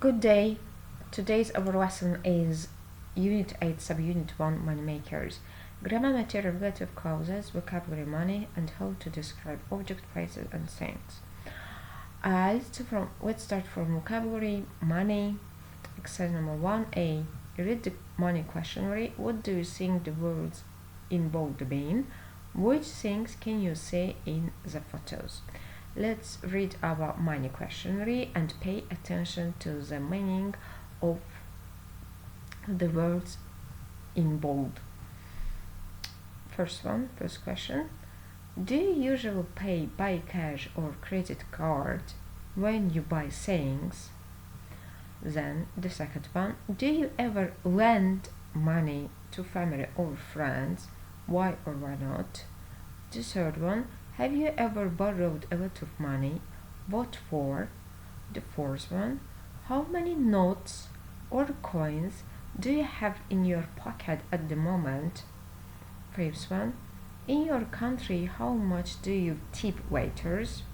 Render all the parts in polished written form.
Good day. Today's our lesson is Unit 8, Subunit 1, Moneymakers. Grammar, material, relative clauses, vocabulary, money, and how to describe object, places, and things. Let's start from vocabulary, money. Exercise number 1A. Read the money questionnaire. What do you think the words involved mean? Which things can you see in the photos? Let's read about money questionnaire and pay attention to the meaning of the words in bold. First question. Do you usually pay by cash or credit card when you buy things? Then the second one. Do you ever lend money to family or friends? Why or why not? The third one. Have you ever borrowed a lot of money? What for? The fourth one. How many notes or coins do you have in your pocket at the moment? Fifth one. In your country, how much do you tip waiters?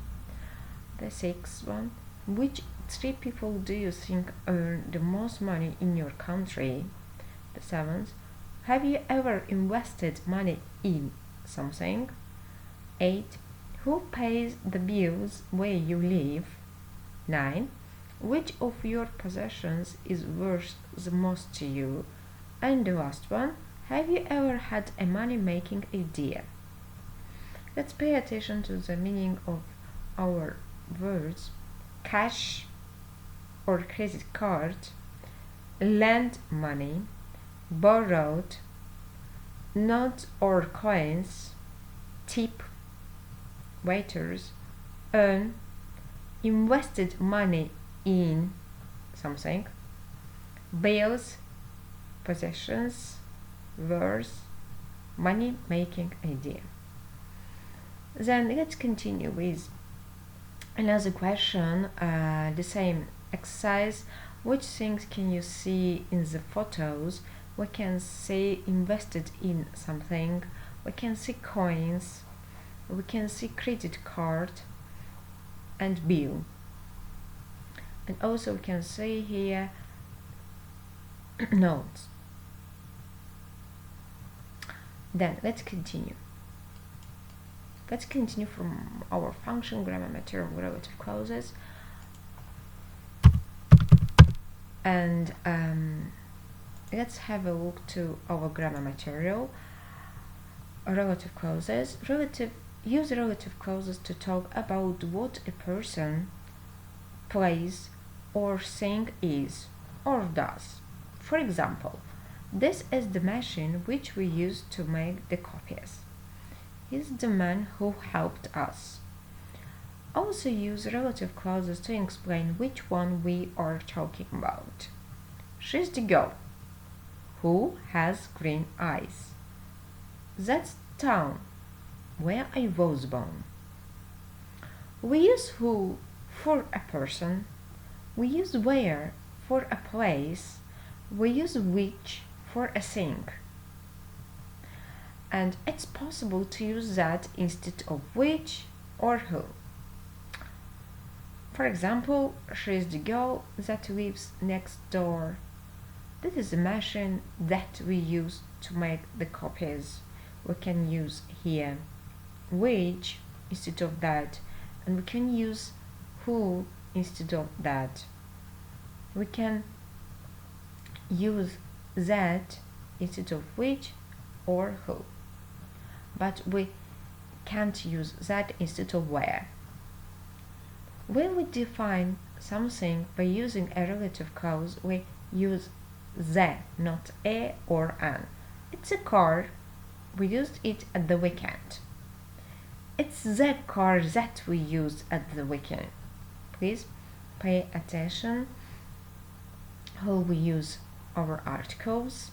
The sixth one. Which three people do you think earn the most money in your country? The seventh. Have you ever invested money in something? 8. Who pays the bills where you live? 9. Which of your possessions is worth the most to you? And the last one, have you ever had a money-making idea? Let's pay attention to the meaning of our words. Cash or credit card, lend money, borrowed, notes or coins, tip, waiters, earn, invested money in something, bills, possessions, worth, money making idea. Then let's continue with another question, the same exercise. Which things can you see in the photos? We can see invested in something, we can see coins, we can see credit card and bill, and also we can see here notes. Then let's continue from our function, grammar, material, relative clauses, and let's have a look to our grammar material. Relative clauses. Use relative clauses to talk about what a person, place, or thing is or does. For example, this is the machine which we use to make the copies. He's the man who helped us. Also use relative clauses to explain which one we are talking about. She's the girl who has green eyes. That's town where I was born. We use who for a person, we use where for a place, we use which for a thing. And it's possible to use that instead of which or who. For example, she is the girl that lives next door. This is the machine that we use to make the copies. We can use here which instead of that, and we can use who instead of that. We can use that instead of which or who, but we can't use that instead of where. When we define something by using a relative clause, we use the, not a or an. It's a car. We used it at the weekend. It's the car that we used at the weekend. Please pay attention how we use our articles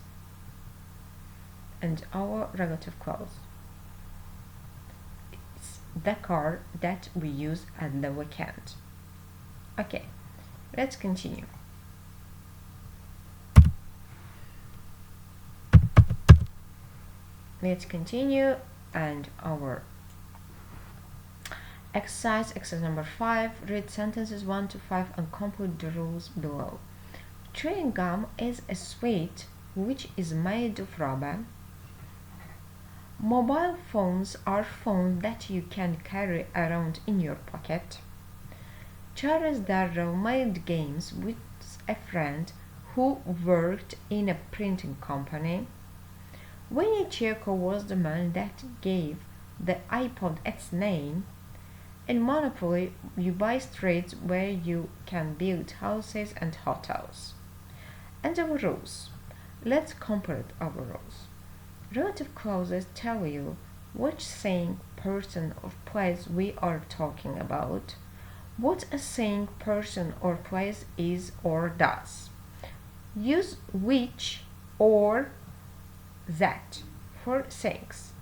and our relative clause. It's the car that we use at the weekend. Okay, let's continue. Let's continue, and our Exercise number 5. Read sentences 1 to 5 and complete the rules below. Chewing gum is a sweet which is made of rubber. Mobile phones are phones that you can carry around in your pocket. Charles Darrow made games with a friend who worked in a printing company. Winnie Chieko was the man that gave the iPod its name. In Monopoly, you buy streets where you can build houses and hotels. And our rules. Let's complete our rules. Relative clauses tell you which thing, person, or place we are talking about, what a thing, person, or place is or does. Use which or that for things.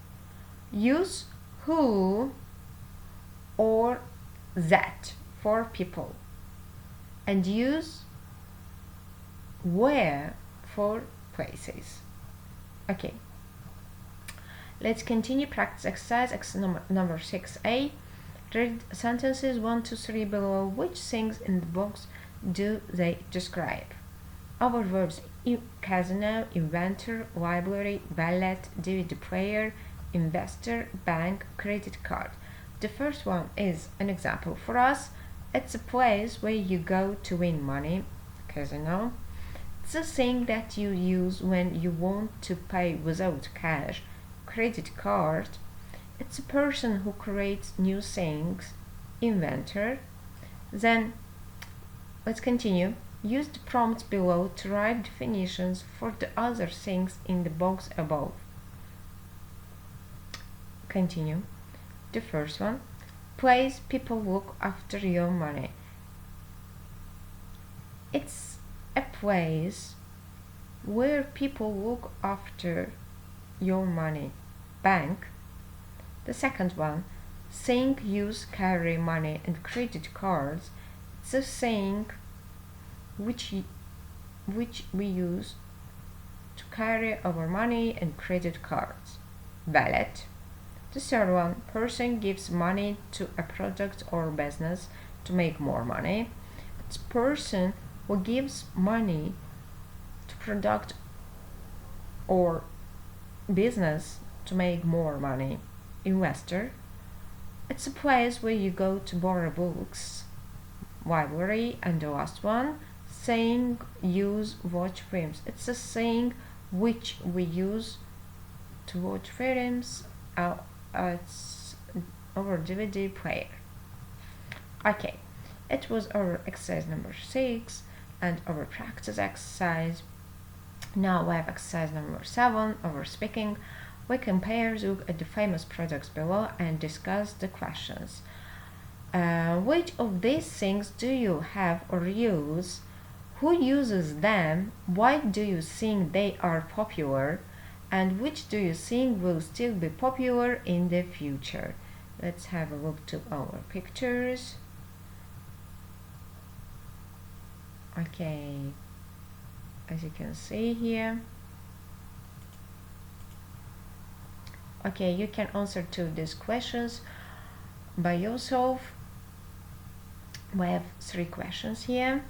Use who or that for people. And use where for places. Okay. Let's continue practice exercise number 6a. Read sentences 1 to 3 below. Which things in the box do they describe? Our verbs: casino, inventor, library, ballet, DVD player, investor, bank, credit card. The first one is an example for us. It's a place where you go to win money. Casino. It's a thing that you use when you want to pay without cash. Credit card. It's a person who creates new things. Inventor. Then let's continue. Use the prompts below to write definitions for the other things in the box above. Continue. The first one. Place people look after your money. It's a place where people look after your money. Bank. The second one. Saying use, carry money and credit cards. It's a saying which we use to carry our money and credit cards. Ballet. The third one. Person gives money to a product or business to make more money. It's a person who gives money to product or business to make more money. Investor. It's a place where you go to borrow books. Library. And the last one. Saying use, watch films. It's a saying which we use to watch films. It's our DVD player. Okay, it was our exercise number 6 and our practice exercise. Now we have exercise number 7, our speaking. We compare, look at the famous products below and discuss the questions. Which of these things do you have or use? Who uses them? Why do you think they are popular? And which do you think will still be popular in the future? Let's have a look to our pictures. Okay, as you can see here. Okay, you can answer to these questions by yourself. We have 3 questions here.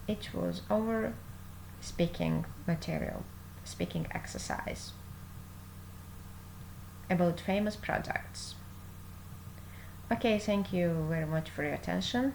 It was our speaking material, speaking exercise about famous products. Okay, thank you very much for your attention.